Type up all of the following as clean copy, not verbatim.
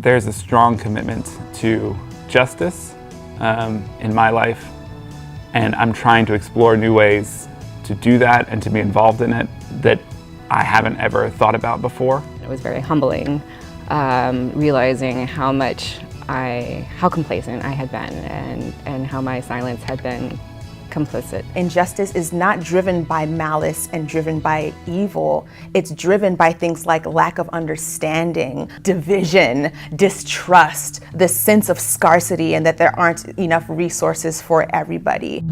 there's a strong commitment to justice in my life, and I'm trying to explore new ways to do that and to be involved in it that I haven't ever thought about before. It was very humbling, realizing how complacent I had been and how my silence had been complicit. Injustice is not driven by malice and driven by evil. It's driven by things like lack of understanding, division, distrust, the sense of scarcity, and that there aren't enough resources for everybody.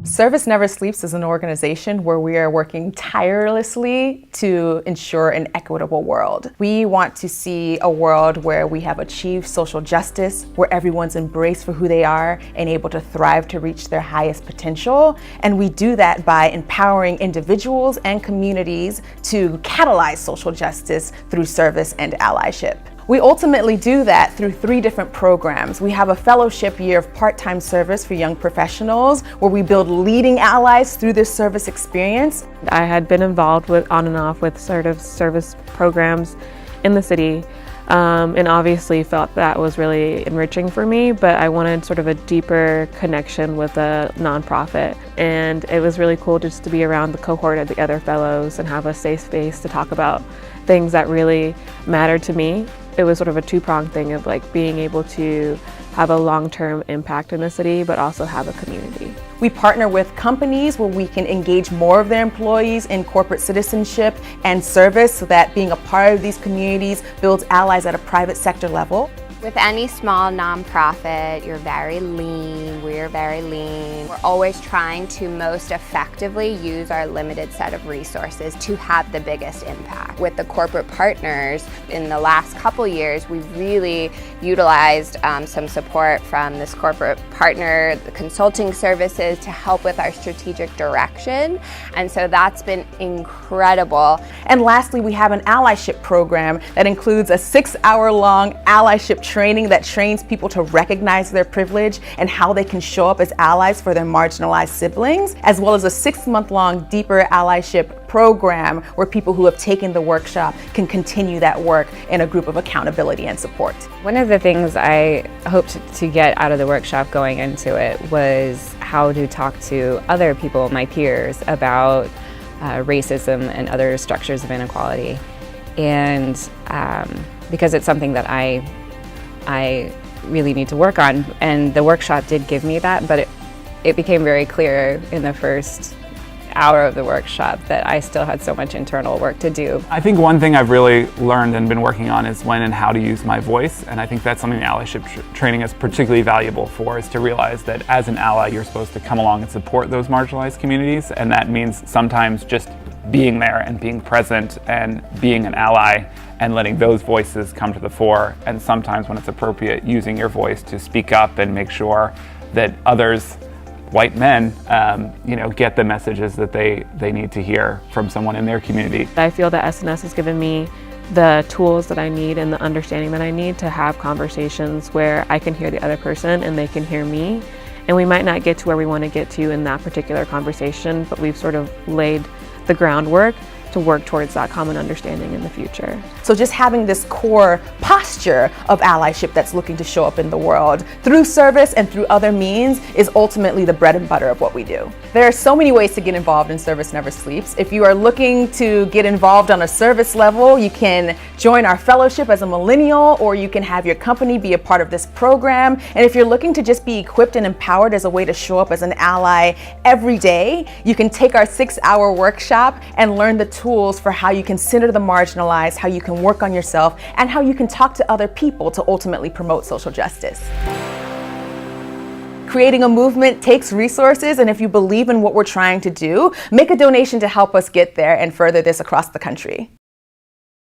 Service Never Sleeps is an organization where we are working tirelessly to ensure an equitable world. We want to see a world where we have achieved social justice, where everyone's embraced for who they are and able to thrive to reach their highest potential. And we do that by empowering individuals and communities to catalyze social justice through service and allyship. We ultimately do that through 3 different programs. We have a fellowship year of part-time service for young professionals where we build leading allies through this service experience. I had been involved with on and off with sort of service programs in the city and obviously felt that was really enriching for me, but I wanted sort of a deeper connection with a nonprofit. And it was really cool just to be around the cohort of the other fellows and have a safe space to talk about things that really mattered to me. It was sort of a 2-pronged thing of like being able to have a long-term impact in the city, but also have a community. We partner with companies where we can engage more of their employees in corporate citizenship and service so that being a part of these communities builds allies at a private sector level. With any small nonprofit, you're very lean, we're very lean. We're always trying to most effectively use our limited set of resources to have the biggest impact. With the corporate partners, in the last couple years, we've really utilized some support from this corporate partner, the consulting services, to help with our strategic direction. And so that's been incredible. And lastly, we have an allyship program that includes a 6-hour-long allyship training that trains people to recognize their privilege and how they can show up as allies for their marginalized siblings, as well as a 6-month-long deeper allyship program where people who have taken the workshop can continue that work in a group of accountability and support. One of the things I hoped to get out of the workshop going into it was how to talk to other people, my peers, about racism and other structures of inequality. And because it's something that I really need to work on, and the workshop did give me that, but it became very clear in the first hour of the workshop that I still had so much internal work to do. I think one thing I've really learned and been working on is when and how to use my voice, and I think that's something the allyship training is particularly valuable for, is to realize that as an ally you're supposed to come along and support those marginalized communities, and that means sometimes just being there and being present and being an ally and letting those voices come to the fore, and sometimes when it's appropriate, using your voice to speak up and make sure that others, white men, get the messages that they need to hear from someone in their community. I feel that SNS has given me the tools that I need and the understanding that I need to have conversations where I can hear the other person and they can hear me. And we might not get to where we want to get to in that particular conversation, but we've sort of laid the groundwork to work towards that common understanding in the future. So just having this core posture of allyship that's looking to show up in the world through service and through other means is ultimately the bread and butter of what we do. There are so many ways to get involved in Service Never Sleeps. If you are looking to get involved on a service level, you can join our fellowship as a millennial, or you can have your company be a part of this program. And if you're looking to just be equipped and empowered as a way to show up as an ally every day, you can take our 6-hour workshop and learn the tools for how you can center the marginalized, how you can work on yourself, and how you can talk to other people to ultimately promote social justice. Creating a movement takes resources, and if you believe in what we're trying to do, make a donation to help us get there and further this across the country.